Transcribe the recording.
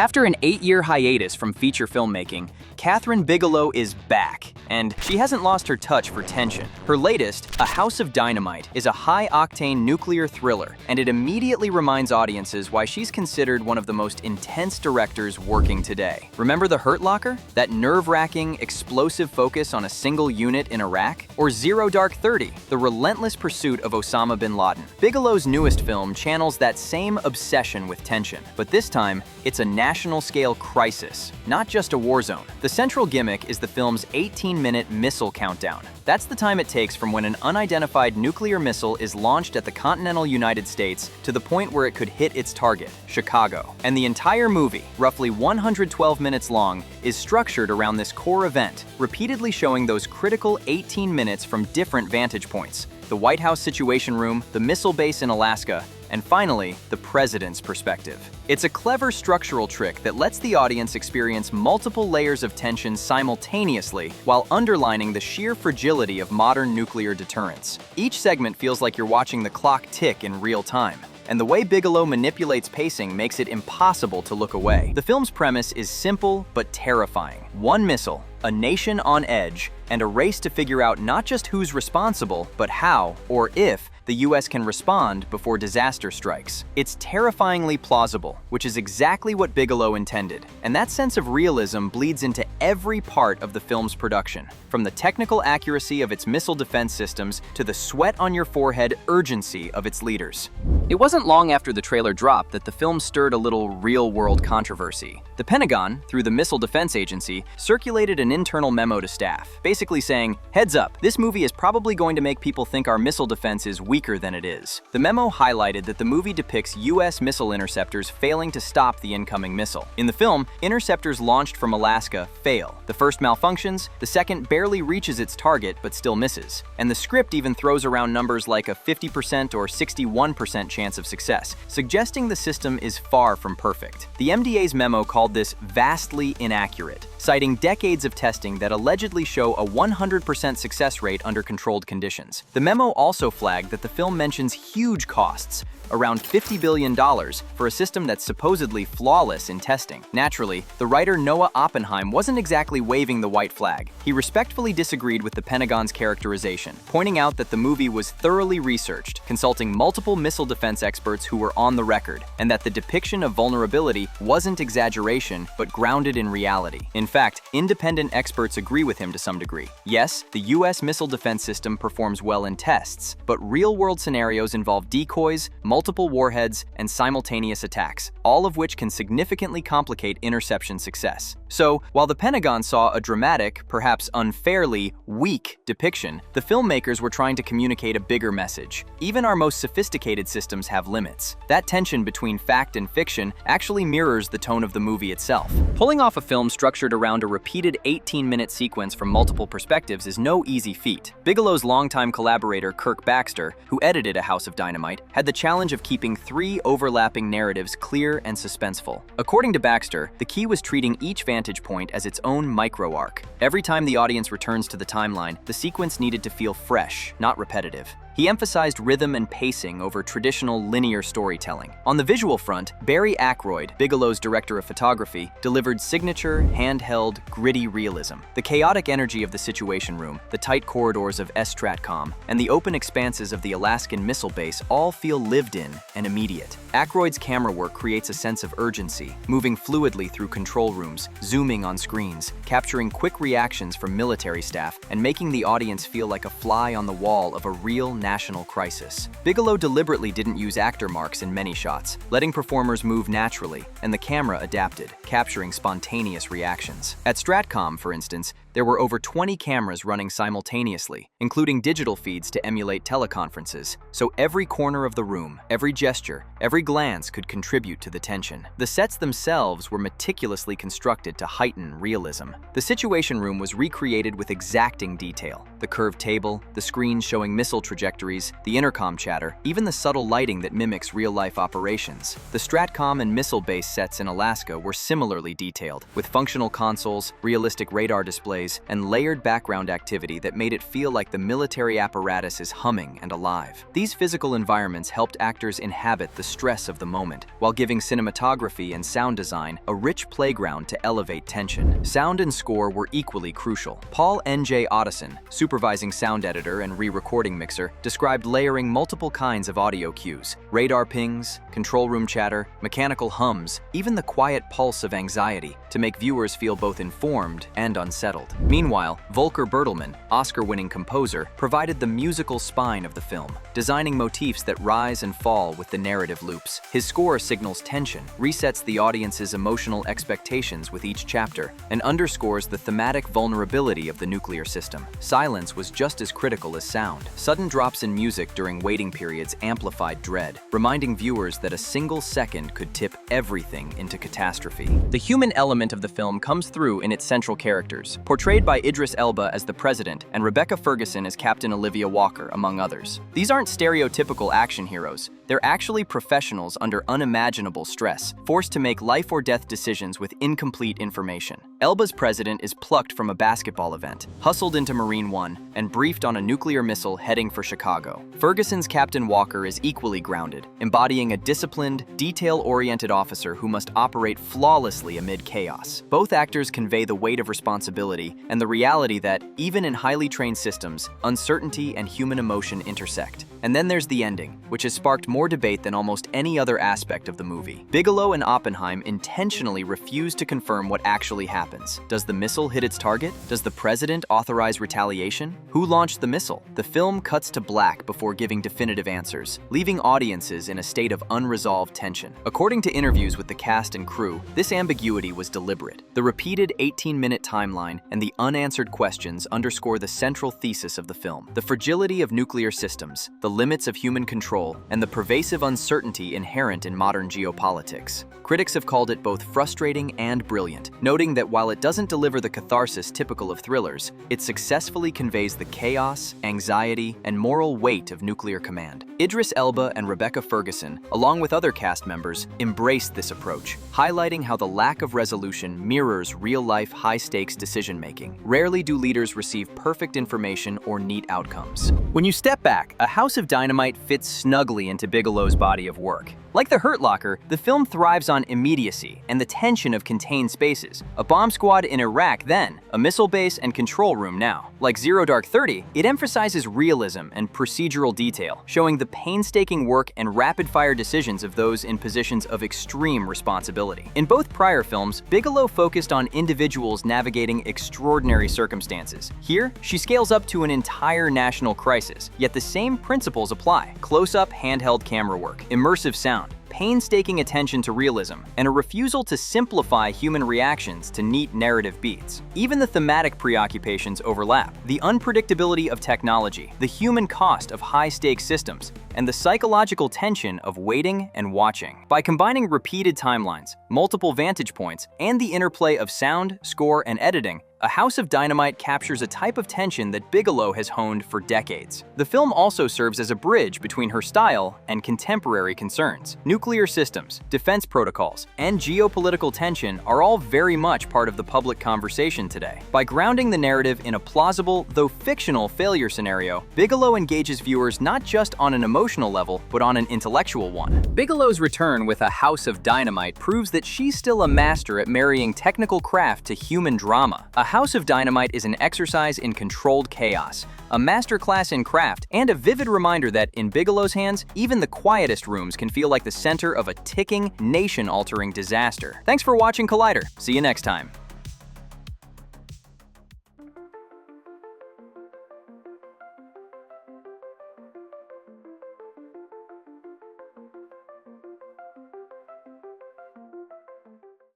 After an 8-year hiatus from feature filmmaking, Kathryn Bigelow is back, and she hasn't lost her touch for tension. Her latest, A House of Dynamite, is a high-octane nuclear thriller, and it immediately reminds audiences why she's considered one of the most intense directors working today. Remember The Hurt Locker? That nerve-wracking, explosive focus on a single unit in Iraq? Or Zero Dark 30, the relentless pursuit of Osama bin Laden? Bigelow's newest film channels that same obsession with tension, but this time, it's a national-scale crisis, not just a war zone. The central gimmick is the film's 18-minute missile countdown. That's the time it takes from when an unidentified nuclear missile is launched at the continental United States to the point where it could hit its target, Chicago. And the entire movie, roughly 112 minutes long, is structured around this core event, repeatedly showing those critical 18 minutes from different vantage points: the White House Situation Room, the missile base in Alaska, and finally, the president's perspective. It's a clever structural trick that lets the audience experience multiple layers of tension simultaneously while underlining the sheer fragility of modern nuclear deterrence. Each segment feels like you're watching the clock tick in real time, and the way Bigelow manipulates pacing makes it impossible to look away. The film's premise is simple but terrifying. One missile, a nation on edge, and a race to figure out not just who's responsible, but how, or if, the US can respond before disaster strikes. It's terrifyingly plausible, which is exactly what Bigelow intended, and that sense of realism bleeds into every part of the film's production, from the technical accuracy of its missile defense systems to the sweat-on-your-forehead urgency of its leaders. It wasn't long after the trailer dropped that the film stirred a little real-world controversy. The Pentagon, through the Missile Defense Agency, circulated an internal memo to staff, basically saying, "Heads up, this movie is probably going to make people think our missile defense is weaker than it is." The memo highlighted that the movie depicts US missile interceptors failing to stop the incoming missile. In the film, interceptors launched from Alaska fail. The first malfunctions, the second barely reaches its target but still misses. And the script even throws around numbers like a 50% or 61% chance of success, suggesting the system is far from perfect. The MDA's memo called this vastly inaccurate, citing decades of testing that allegedly show a 100% success rate under controlled conditions. The memo also flagged that the film mentions huge costs, around $50 billion, for a system that's supposedly flawless in testing. Naturally, the writer Noah Oppenheim wasn't exactly waving the white flag. He respectfully disagreed with the Pentagon's characterization, pointing out that the movie was thoroughly researched, consulting multiple missile defense experts who were on the record, and that the depiction of vulnerability wasn't exaggeration, but grounded in reality. In fact, independent experts agree with him to some degree. Yes, the US missile defense system performs well in tests, but real-world scenarios involve decoys, multiple warheads, and simultaneous attacks, all of which can significantly complicate interception success. So, while the Pentagon saw a dramatic, perhaps unfairly, weak depiction, the filmmakers were trying to communicate a bigger message. Even our most sophisticated systems have limits. That tension between fact and fiction actually mirrors the tone of the movie itself. Pulling off a film structured around a repeated 18-minute sequence from multiple perspectives is no easy feat. Bigelow's longtime collaborator Kirk Baxter, who edited A House of Dynamite, had the challenge of keeping 3 overlapping narratives clear and suspenseful. According to Baxter, the key was treating each vantage point as its own micro-arc. Every time the audience returns to the timeline, the sequence needed to feel fresh, not repetitive. He emphasized rhythm and pacing over traditional linear storytelling. On the visual front, Barry Ackroyd, Bigelow's director of photography, delivered signature, handheld, gritty realism. The chaotic energy of the Situation Room, the tight corridors of Stratcom, and the open expanses of the Alaskan missile base all feel lived in and immediate. Ackroyd's camera work creates a sense of urgency, moving fluidly through control rooms, zooming on screens, capturing quick reactions from military staff, and making the audience feel like a fly on the wall of a real national crisis. Bigelow deliberately didn't use actor marks in many shots, letting performers move naturally, and the camera adapted, capturing spontaneous reactions. At Stratcom, for instance, there were over 20 cameras running simultaneously, including digital feeds to emulate teleconferences, so every corner of the room, every gesture, every glance could contribute to the tension. The sets themselves were meticulously constructed to heighten realism. The Situation Room was recreated with exacting detail. The curved table, the screens showing missile trajectories, the intercom chatter, even the subtle lighting that mimics real-life operations. The Stratcom and missile base sets in Alaska were similarly detailed, with functional consoles, realistic radar displays, overlays, and layered background activity that made it feel like the military apparatus is humming and alive. These physical environments helped actors inhabit the stress of the moment, while giving cinematography and sound design a rich playground to elevate tension. Sound and score were equally crucial. Paul N.J. Otteson, supervising sound editor and re-recording mixer, described layering multiple kinds of audio cues: radar pings, control room chatter, mechanical hums, even the quiet pulse of anxiety, to make viewers feel both informed and unsettled. Meanwhile, Volker Bertelmann, Oscar-winning composer, provided the musical spine of the film, designing motifs that rise and fall with the narrative loops. His score signals tension, resets the audience's emotional expectations with each chapter, and underscores the thematic vulnerability of the nuclear system. Silence was just as critical as sound. Sudden drops in music during waiting periods amplified dread, reminding viewers that a single second could tip everything into catastrophe. The human element of the film comes through in its central characters, portrayed by Idris Elba as the President and Rebecca Ferguson as Captain Olivia Walker, among others. These aren't stereotypical action heroes. They're actually professionals under unimaginable stress, forced to make life-or-death decisions with incomplete information. Elba's president is plucked from a basketball event, hustled into Marine One, and briefed on a nuclear missile heading for Chicago. Ferguson's Captain Walker is equally grounded, embodying a disciplined, detail-oriented officer who must operate flawlessly amid chaos. Both actors convey the weight of responsibility and the reality that, even in highly trained systems, uncertainty and human emotion intersect. And then there's the ending, which has sparked more debate than almost any other aspect of the movie. Bigelow and Oppenheim intentionally refuse to confirm what actually happens. Does the missile hit its target? Does the president authorize retaliation? Who launched the missile? The film cuts to black before giving definitive answers, leaving audiences in a state of unresolved tension. According to interviews with the cast and crew, this ambiguity was deliberate. The repeated 18-minute timeline and the unanswered questions underscore the central thesis of the film: the fragility of nuclear systems, the limits of human control, and the pervasive uncertainty inherent in modern geopolitics. Critics have called it both frustrating and brilliant, noting that while it doesn't deliver the catharsis typical of thrillers, it successfully conveys the chaos, anxiety, and moral weight of nuclear command. Idris Elba and Rebecca Ferguson, along with other cast members, embraced this approach, highlighting how the lack of resolution mirrors real-life high-stakes decision-making. Rarely do leaders receive perfect information or neat outcomes. When you step back, A House of Dynamite fits snugly into Bigelow's body of work. Like The Hurt Locker, the film thrives on immediacy and the tension of contained spaces. A bomb squad in Iraq then, a missile base and control room now. Like Zero Dark 30, it emphasizes realism and procedural detail, showing the painstaking work and rapid-fire decisions of those in positions of extreme responsibility. In both prior films, Bigelow focused on individuals navigating extraordinary circumstances. Here, she scales up to an entire national crisis, yet the same principles apply: close-up handheld camera work, immersive sound, painstaking attention to realism, and a refusal to simplify human reactions to neat narrative beats. Even the thematic preoccupations overlap: the unpredictability of technology, the human cost of high-stakes systems, and the psychological tension of waiting and watching. By combining repeated timelines, multiple vantage points, and the interplay of sound, score, and editing, A House of Dynamite captures a type of tension that Bigelow has honed for decades. The film also serves as a bridge between her style and contemporary concerns. Nuclear systems, defense protocols, and geopolitical tension are all very much part of the public conversation today. By grounding the narrative in a plausible, though fictional, failure scenario, Bigelow engages viewers not just on an emotional level, but on an intellectual one. Bigelow's return with A House of Dynamite proves that she's still a master at marrying technical craft to human drama. A House of Dynamite is an exercise in controlled chaos, a masterclass in craft, and a vivid reminder that, in Bigelow's hands, even the quietest rooms can feel like the center of a ticking, nation-altering disaster. Thanks for watching Collider. See you next time.